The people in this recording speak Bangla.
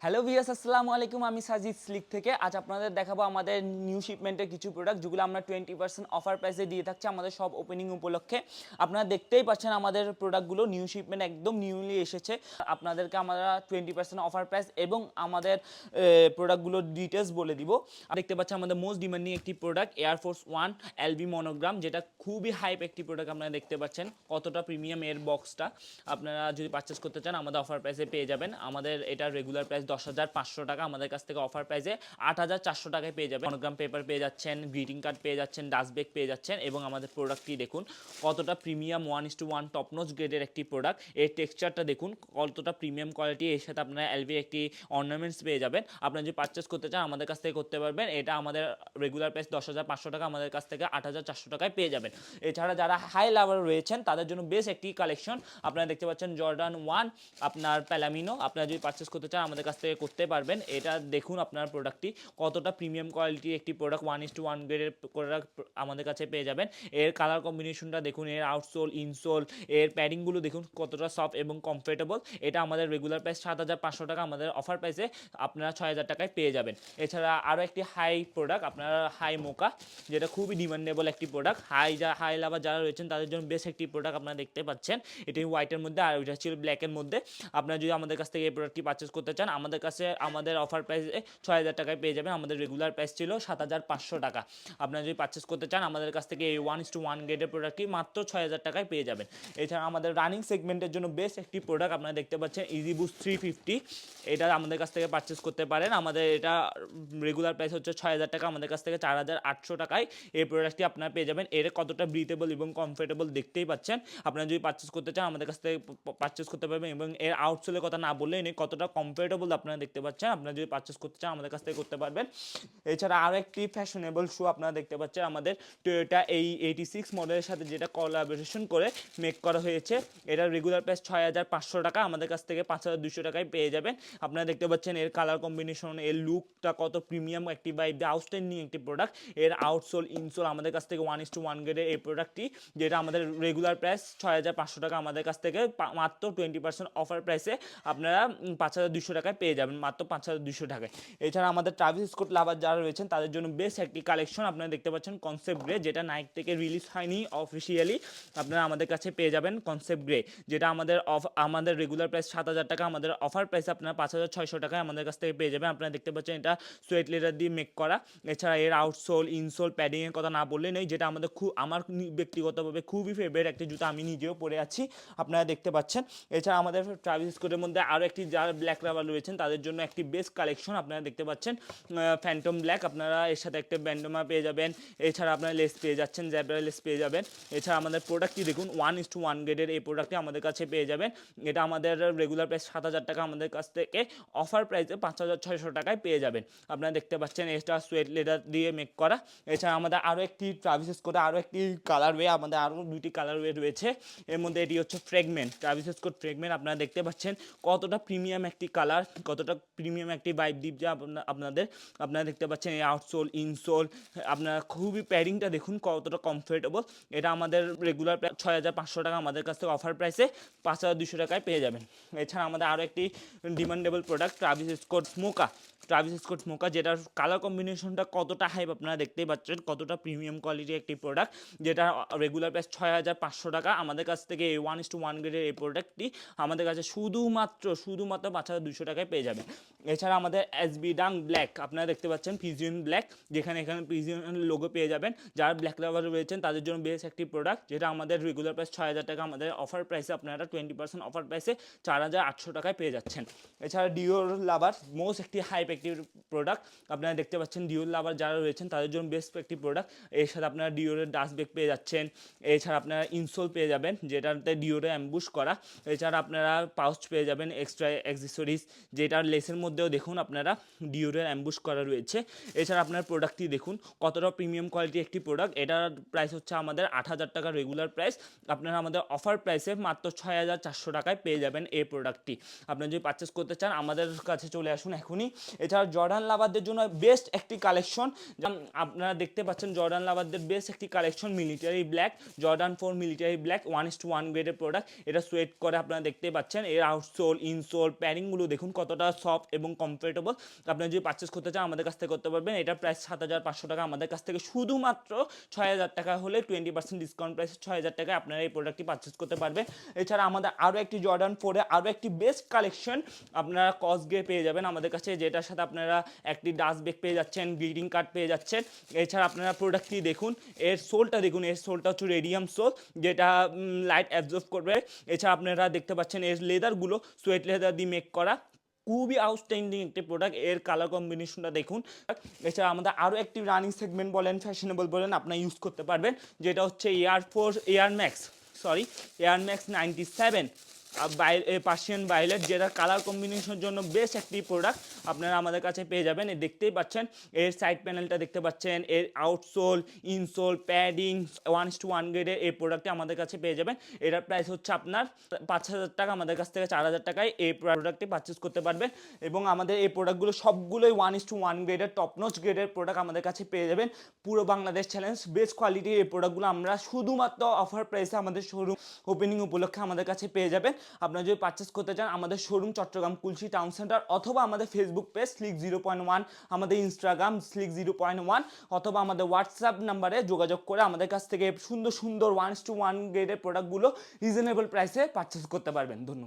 হ্যালো ভিউয়ার্স, আসসালামু আলাইকুম। আমি সাজিদ স্লিক থেকে আজ আপনাদের দেখাবো আমাদের নিউ শিপমেন্টের কিছু প্রোডাক্ট, যেগুলো আমরা 20% অফার প্রাইসে দিয়ে থাকছি আমাদের সব ওপেনিং উপলক্ষে। আপনারা দেখতেই পাচ্ছেন আমাদের প্রোডাক্টগুলো নিউ শিপমেন্ট একদম নিউলি এসেছে। আপনাদেরকে আমরা 20% অফার প্রাইস এবং আমাদের প্রোডাক্টগুলোর ডিটেলস বলে দিব। দেখতে পাচ্ছেন আমাদের মোস্ট ডিমান্ডিং একটি product air force one LB monogram, যেটা খুবই হাইপ একটি প্রোডাক্ট। আপনারা দেখতে পাচ্ছেন কতটা প্রিমিয়াম এর বক্সটা। আপনারা যদি পারচেস করতে চান আমাদের অফার প্রাইসে পেয়ে যাবেন। আমাদের এটা রেগুলার প্রাইস 10,500 টাকা, আমাদের কাছ থেকে অফার প্রাইসে 8,400 টাকায় পেয়ে যাবেন। মনোগ্রাম পেপার পেয়ে যাচ্ছেন, গ্রিটিং কার্ড পেয়ে যাচ্ছেন, ডাস্ট ব্যাগ পেয়ে যাচ্ছেন এবং আমাদের প্রোডাক্টটি দেখুন কতটা প্রিমিয়াম 1:1 টপনোচ গ্রেডের একটি প্রোডাক্ট। এর টেক্সচারটা দেখুন কতটা প্রিমিয়াম কোয়ালিটি। এর সাথে আপনারা এলভির একটি অর্নামেন্টস পেয়ে যাবেন। আপনারা যদি পারচেস করতে চান আমাদের কাছ থেকে করতে পারবেন। এটা আমাদের রেগুলার প্রাইস 10,500 টাকা, আমাদের কাছ থেকে 8,400 টাকায় পেয়ে যাবেন। এছাড়া যারা হাই লাভার রয়েছেন তাদের জন্য বেশ একটি কালেকশন আপনারা দেখতে পাচ্ছেন জর্ডান 1 আপনার প্যালামিনো। আপনারা যদি পারচেস করতে চান আমাদের কাছ থেকে করতে পারবেন। এটা দেখুন আপনার প্রোডাক্টটি কতটা প্রিমিয়াম কোয়ালিটির একটি প্রোডাক্ট, 1:1 গ্রেডের প্রোডাক্ট আমাদের কাছে পেয়ে যাবেন। এর কালার কম্বিনেশনটা দেখুন, এর আউটসোল ইনসোল এর প্যাডিংগুলো দেখুন কতটা সফট এবং কমফোর্টেবল। এটা আমাদের রেগুলার প্রাইস 7,500 টাকা, আমাদের অফার প্রাইসে আপনারা 6,000 টাকায় পেয়ে যাবেন। এছাড়া আরও একটি হাই প্রোডাক্ট আপনারা হাই মোকা, যেটা খুবই ডিমান্ডেবল একটি প্রোডাক্ট। হাই লাভার যারা রয়েছেন তাদের জন্য বেশ একটি প্রোডাক্ট আপনারা দেখতে পাচ্ছেন। এটি হোয়াইটের মধ্যে আর ওইটা ছিল ব্ল্যাকের মধ্যে। আপনারা যদি আমাদের কাছ থেকে এই প্রোডাক্টটি পারচেস করতে চান আমাদের কাছে আমাদের অফার প্রাইসে 6,000 টাকায় পেয়ে যাবেন। আমাদের রেগুলার প্রাইস ছিল 7,500 টাকা। আপনারা যদি পারচেস করতে চান আমাদের কাছ থেকে এই 1:1 গ্রেডের প্রোডাক্টটি মাত্র 6,000 টাকায় পেয়ে যাবেন। এছাড়া আমাদের রানিং সেগমেন্টের জন্য বেস্ট একটি প্রোডাক্ট আপনারা দেখতে পাচ্ছেন ইজি বুস্ট 350। এটা আমাদের কাছ থেকে পারচেস করতে পারেন। আমাদের এটা রেগুলার প্রাইস হচ্ছে 6,000 টাকা, আমাদের কাছ থেকে 4,800 টাকায় এই প্রোডাক্টটি আপনারা পেয়ে যাবেন। এর কতটা ব্রিথেবল এবং কমফোর্টেবল দেখতেই পাচ্ছেন। আপনারা যদি পারচেস করতে চান আমাদের কাছ থেকে পারচেস করতে পারবেন এবং এর আউটসোলের কথা না বললেই নেই, কতটা কমফোর্টেবল আপনারা দেখতে পাচ্ছেন। আপনারা যদি পারচেস করতে চান আমাদের কাছ থেকে করতে পারবেন। এছাড়া আরও একটি ফ্যাশনেবল শু আপনারা দেখতে পাচ্ছেন আমাদের টয়োটা এই 86 মডেলের সাথে, যেটা কোলাবোরেশন করে মেক করা হয়েছে। এটা রেগুলার প্রাইস 6,500 টাকা, আমাদের কাছ থেকে 5,200 টাকায় পেয়ে যাবেন। আপনারা দেখতে পাচ্ছেন এর কালার কম্বিনেশন, এর লুকটা কত প্রিমিয়াম একটি বা আউটস্ট্যান্ডিং একটি প্রোডাক্ট। এর আউটসোল ইনসোল আমাদের কাছ থেকে 1:1 গ্রেডের এই প্রোডাক্টটি, যেটা আমাদের রেগুলার প্রাইস 6,500 টাকা, আমাদের কাছ থেকে মাত্র 20% অফার প্রাইসে আপনারা 5,200 টাকায় পেয়ে যাবেন, মাত্র 5,200 টাকায়। এছাড়া আমাদের ট্রাভিস স্কট লাভার যারা রয়েছেন তাদের জন্য বেশ একটি কালেকশন আপনারা দেখতে পাচ্ছেন কনসেপ্ট গ্রে, যেটা নাইক থেকে রিলিজ হয়নি অফিসিয়ালি। আপনারা আমাদের কাছে পেয়ে যাবেন কনসেপ্ট গ্রে, যেটা আমাদের রেগুলার প্রাইস 7,000 টাকা, আমাদের অফার প্রাইসে আপনারা 5,600 টাকায় আমাদের কাছ থেকে পেয়ে যাবেন। আপনারা দেখতে পাচ্ছেন এটা সোয়েট লেদার দিয়ে মেক করা। এছাড়া এর আউটসোল ইনসোল প্যাডিংয়ের কথা না বললেই নেই, যেটা আমাদের আমার ব্যক্তিগতভাবে খুবই ফেভারিট একটি জুতা, আমি নিজেও পরে আছি আপনারা দেখতে পাচ্ছেন। এছাড়া আমাদের ট্রাভিস স্কটের মধ্যে আরও একটি যারা ব্ল্যাক রাবার রয়েছেন তাদের জন্য একটি বেস্ট কালেকশন আপনারা দেখতে পাচ্ছেন ফ্যান্টম ব্ল্যাক। আপনারা এর সাথে একটা ব্যান্ডোমা পেয়ে যাবেন। এছাড়া আপনারা লেস পেয়ে যাচ্ছেন, জ্যাবরা লেস পেয়ে যাবেন। এছাড়া আমাদের প্রোডাক্টটি দেখুন 1:1 গ্রেডের এই প্রোডাক্টটি আমাদের কাছে পেয়ে যাবেন। এটা আমাদের রেগুলার প্রাইস 7,000 টাকা, আমাদের কাছ থেকে অফার প্রাইসে 5,600 টাকায় পেয়ে যাবেন। আপনারা দেখতে পাচ্ছেন এটা সোয়েট লেদার দিয়ে মেক করা। এছাড়া আমাদের আরও একটি ট্রাভিস স্কটে আরও একটি কালারওয়ে, আমাদের আরও দুইটি কালারওয়ে রয়েছে। এর মধ্যে এটি হচ্ছে ফ্র্যাগমেন্ট, ট্রাভিস স্কট ফ্র্যাগমেন্ট। আপনারা দেখতে পাচ্ছেন কতটা প্রিমিয়াম একটি কালার, কতটা প্রিমিয়াম একটি ভাইব দিচ্ছে আপনারা দেখতে পাচ্ছেন এই আউটসোল ইনসোল, আপনারা খুবই প্যাডিংটা দেখুন কতটা কমফোর্টেবল। এটা আমাদের রেগুলার প্রাইস 6,500 টাকা, আমাদের কাছ থেকে অফার প্রাইসে 5,200 টাকায় পেয়ে যাবেন। এছাড়া আমাদের আরও একটি ডিমান্ডেবল প্রোডাক্ট ট্রাভিস স্কট স্মোকা, যেটার কালার কম্বিনেশনটা কতটা হাইপ আপনারা দেখতেই পাচ্ছেন, কতটা প্রিমিয়াম কোয়ালিটির একটি প্রোডাক্ট, যেটা রেগুলার প্রাইস 6,500 টাকা, আমাদের কাছ থেকে এই 1:1 গ্রেডের এই প্রোডাক্টটি আমাদের কাছে শুধুমাত্র 5,200 টাকায় পেয়ে যাবেন। এছাড়া আমাদের এসবি ডাং ব্ল্যাক আপনারা দেখতে পাচ্ছেন, পিজিয়ন ব্ল্যাক, এখানে পিজিয়ন লোগো পেয়ে যাবেন। যারা ব্ল্যাক লাভার রয়েছেন তাদের জন্য বেশ একটি প্রোডাক্ট, যেটা আমাদের রেগুলার প্রাইস 6,000 টাকা, আমাদের অফার প্রাইসে আপনারা 20% অফার প্রাইসে 4,800 টাকায় পেয়ে যাচ্ছেন। এছাড়া ডিওর লাভার মোস্ট একটি হাইপ একটি প্রোডাক্ট, আপনারা দেখতে পাচ্ছেন ডিওর লাভার যারা রয়েছেন তাদের জন্য বেস্ট একটি প্রোডাক্ট। এর সাথে আপনারা ডিওরের ডাস্ট ব্যাগ পেয়ে যাচ্ছেন। এছাড়া আপনারা ইনসোল পেয়ে যাবেন, যেটাতে ডিওরে অ্যাম্বুশ করা। এছাড়া আপনারা পাউচ পেয়ে যাবেন, এক্সট্রা অ্যাক্সেসরিজ, যেটার লেসের মধ্যেও দেখুন আপনারা ডিওরের অ্যাম্বুশ করা রয়েছে। এছাড়া আপনার প্রোডাক্টটি দেখুন কতটা প্রিমিয়াম কোয়ালিটি একটি প্রোডাক্ট। এটার প্রাইস হচ্ছে আমাদের 8,000 টাকা রেগুলার প্রাইস, আপনারা আমাদের অফার প্রাইসে মাত্র 6,400 টাকায় পেয়ে যাবেন এই প্রোডাক্টটি। আপনারা যদি পারচেস করতে চান আমাদের কাছে চলে আসুন এখনই। এছাড়া জর্ডান লাভারদের জন্য বেস্ট একটি কালেকশন, আপনারা দেখতে পাচ্ছেন জর্ডান লাভারদের বেস্ট একটি collection military black, Jordan 4 military black 1:1 গ্রেডের প্রোডাক্ট। এটা সোয়েট করে আপনারা দেখতে পাচ্ছেন। এর আউটসোল ইনসোল প্যাডিংগুলো দেখুন কত কতটা সফট এবং কমফোর্টেবল। আপনারা যদি পারচেস করতে চান আমাদের কাছ থেকে করতে পারবেন। এটার প্রাইস 7,500 টাকা। আমাদের কাছ থেকে শুধুমাত্র 6,000 টাকা হলে 20% ডিসকাউন্ট প্রাইসে 6,000 টাকায় আপনারা এই প্রোডাক্টটি পারচেস করতে পারবেন। এছাড়া আমাদের আরও একটি জর্ডান 4-এ আরও একটি বেস্ট কালেকশন আপনারা কসগ্রে পেয়ে যাবেন আমাদের কাছে, যেটার সাথে আপনারা একটি ডাস্ট ব্যাগ পেয়ে যাচ্ছেন, গ্রিটিং কার্ড পেয়ে যাচ্ছেন। এছাড়া আপনারা প্রোডাক্টটি দেখুন, এর সোলটা দেখুন, এর সোলটা হচ্ছে রেডিয়াম সোল, যেটা লাইট অ্যাবজর্ব করবে। এছাড়া আপনারা দেখতে পাচ্ছেন এর লেদারগুলো সোয়েট লেদার দিয়ে মেক করা, খুবই আউটস্ট্যান্ডিং একটি প্রোডাক্ট। এর কালার কম্বিনেশনটা দেখুন। এছাড়া আমাদের আরও একটি রানিং সেগমেন্ট বলেন, ফ্যাশনেবল বলেন, আপনারা ইউজ করতে পারবেন, যেটা হচ্ছে এয়ার ম্যাক্স 97 পার্সিয়ান ভায়োলেট, যেটা কালার কম্বিনেশনের জন্য বেস্ট একটি প্রোডাক্ট আপনারা আমাদের কাছে পেয়ে যাবেন। দেখতেই পাচ্ছেন এর সাইড প্যানেলটা দেখতে পাচ্ছেন, এর আউটসোল, ইনসোল, প্যাডিং 1:1 গ্রেডের এই প্রোডাক্টটি আমাদের কাছে পেয়ে যাবেন। এটার প্রাইস হচ্ছে আপনার 5,000 টাকা, আমাদের কাছ থেকে 4,000 টাকায় এই প্রোডাক্টটি পারচেস করতে পারবেন। এবং আমাদের এই প্রোডাক্টগুলো সবগুলোই 1:1 গ্রেডের টপ নচ গ্রেডের প্রোডাক্ট আমাদের কাছে পেয়ে যাবেন। পুরো বাংলাদেশ চ্যালেঞ্জ বেস্ট কোয়ালিটির এই প্রোডাক্টগুলো আমরা শুধুমাত্র অফার প্রাইসে আমাদের শোরুম ওপেনিং উপলক্ষে আমাদের কাছে পেয়ে যাবেন। আপনারা যদি পারচেস করতে চান আমাদের শোরুম চট্টগ্রাম কুলশি টাউন সেন্টার, অথবা আমাদের ফেসবুক পেজ স্লিক 0.1, আমাদের ইনস্টাগ্রাম স্লিক 0.1, অথবা আমাদের হোয়াটসঅ্যাপ নাম্বারে যোগাযোগ করে আমাদের কাছ থেকে সুন্দর সুন্দর 1:1 গ্রেডের প্রোডাক্টগুলো রিজনেবল প্রাইসে পারচেস করতে পারবেন। ধন্যবাদ।